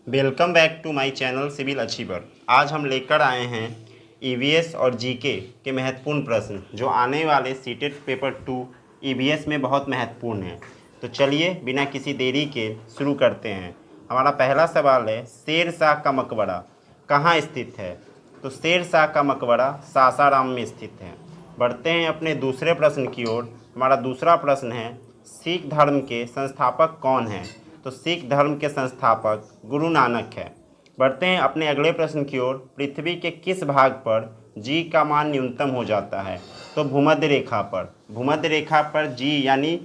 Welcome back to my channel civil achiever. आज हम लेकर आए हैं ईवीएस और जीके के महत्वपूर्ण प्रश्न जो आने वाले सीटेट पेपर 2 ईवीएस में बहुत महत्वपूर्ण हैं। तो चलिए बिना किसी देरी के शुरू करते हैं। हमारा पहला सवाल है, शेर शाह का मकबरा कहाँ स्थित है? तो शेर शाह का मकबरा सासाराम में स्थित है। बढ़ते हैं अपने दूसरे प्रश्न की ओर। हमारा दूसरा प्रश्न है, सिख धर्म के संस्थापक कौन हैं? तो सिख धर्म के संस्थापक गुरु नानक है। बढ़ते हैं अपने अगले प्रश्न की ओर। पृथ्वी के किस भाग पर जी का मान न्यूनतम हो जाता है? तो भूमध्य रेखा पर। भूमध्य रेखा पर जी यानी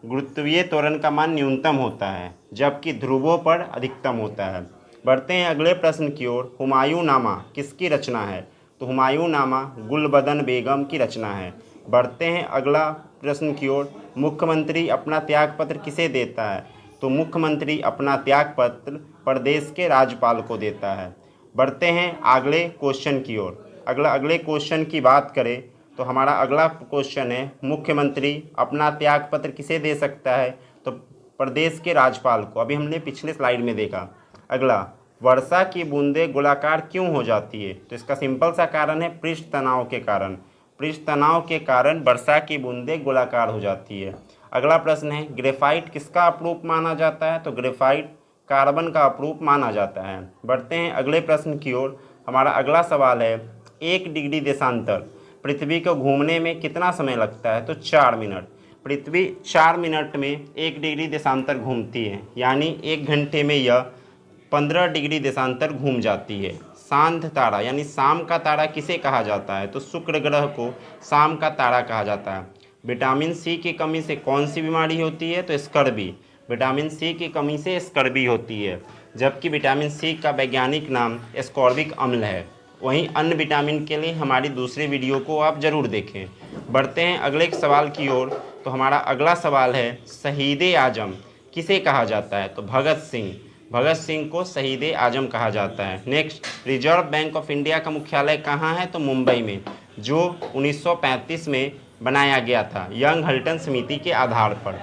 गुरुत्वीय त्वरण का मान न्यूनतम होता है, जबकि ध्रुवों पर अधिकतम होता है। बढ़ते हैं अगले प्रश्न की ओर। हुमायूं नामा किसकी रचना है? तो हुमायूं नामा गुलबदन बेगम की रचना है। बढ़ते हैं अगला प्रश्न की ओर। मुख्यमंत्री अपना त्यागपत्र किसे देता है? तो मुख्यमंत्री अपना त्यागपत्र प्रदेश के राज्यपाल को देता है। बढ़ते हैं अगले क्वेश्चन की ओर। अगले क्वेश्चन की बात करें तो हमारा अगला क्वेश्चन है, मुख्यमंत्री अपना त्यागपत्र किसे दे सकता है? तो प्रदेश के राज्यपाल को। अभी हमने पिछले स्लाइड में देखा। अगला, वर्षा की बूंदें गोलाकार क्यों हो जाती है? तो इसका सिंपल सा कारण है पृष्ठ तनाव के कारण। पृष्ठ तनाव के कारण वर्षा की बूंदें गोलाकार हो जाती है। अगला प्रश्न है, ग्रेफाइट किसका अपरूप माना जाता है? तो ग्रेफाइट कार्बन का अपरूप माना जाता है। बढ़ते हैं अगले प्रश्न की ओर। हमारा अगला सवाल है, 1 डिग्री देशांतर पृथ्वी को घूमने में कितना समय लगता है? तो 4 मिनट। पृथ्वी 4 मिनट में 1 डिग्री देशांतर घूमती है, यानी 1 घंटे में यह 15 डिग्री देशांतर घूम जाती है। सांध तारा यानी शाम का तारा किसे कहा जाता है? तो शुक्र ग्रह को शाम का तारा कहा जाता है। विटामिन सी की कमी से कौन सी बीमारी होती है? तो स्कर्वी। विटामिन सी की कमी से स्कर्वी होती है, जबकि विटामिन सी का वैज्ञानिक नाम एस्कॉर्बिक अम्ल है। वहीं अन्य विटामिन के लिए हमारी दूसरी वीडियो को आप ज़रूर देखें। बढ़ते हैं अगले सवाल की ओर। तो हमारा अगला सवाल है, शहीद आजम किसे कहा जाता है? तो भगत सिंह। भगत सिंह को शहीद आजम कहा जाता है। Next, reserve bank of India का मुख्यालय कहाँ है? तो मुंबई में, जो 1935 में बनाया गया था यंग हल्टन समिति के आधार पर।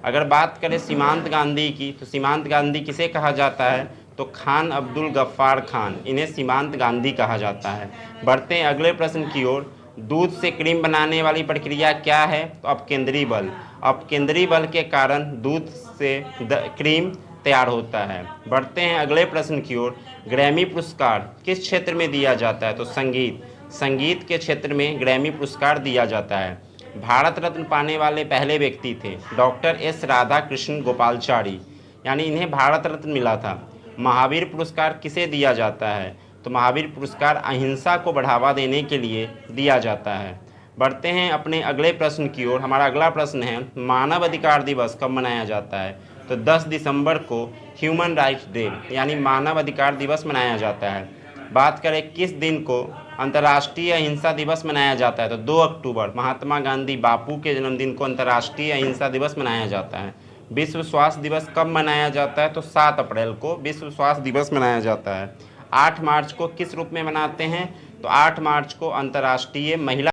अगर बात करें सीमांत गांधी की, तो सीमांत गांधी किसे कहा जाता है? तो खान अब्दुल गफ्फार खान, इन्हें सीमांत गांधी कहा जाता है। बढ़ते हैं अगले प्रश्न की ओर। दूध से क्रीम बनाने वाली प्रक्रिया क्या है? तो अपकेंद्रीय बल। अपकेंद्रीय बल के कारण दूध से क्रीम तैयार होता है। बढ़ते हैं अगले प्रश्न की ओर। ग्रैमी पुरस्कार किस क्षेत्र में दिया जाता है? तो संगीत। संगीत के क्षेत्र में ग्रैमी पुरस्कार दिया जाता है। भारत रत्न पाने वाले पहले व्यक्ति थे डॉक्टर एस राधाकृष्ण गोपालाचारी, यानी इन्हें भारत रत्न मिला था। महावीर पुरस्कार किसे दिया जाता है? तो महावीर पुरस्कार अहिंसा को बढ़ावा देने के लिए दिया जाता है। बढ़ते हैं अपने अगले प्रश्न की ओर। हमारा अगला प्रश्न है, मानव अधिकार दिवस कब मनाया जाता है? तो 10 दिसंबर को ह्यूमन राइट्स डे यानी मानव अधिकार दिवस मनाया जाता है। बात करें किस दिन को अंतर्राष्ट्रीय अहिंसा दिवस मनाया जाता है? तो 2 अक्टूबर महात्मा गांधी बापू के जन्मदिन को अंतर्राष्ट्रीय अहिंसा दिवस मनाया जाता है। विश्व स्वास्थ्य दिवस कब मनाया जाता है? तो 7 अप्रैल को विश्व स्वास्थ्य दिवस मनाया जाता है। 8 मार्च को किस रूप में मनाते हैं? तो 8 मार्च को अंतर्राष्ट्रीय महिला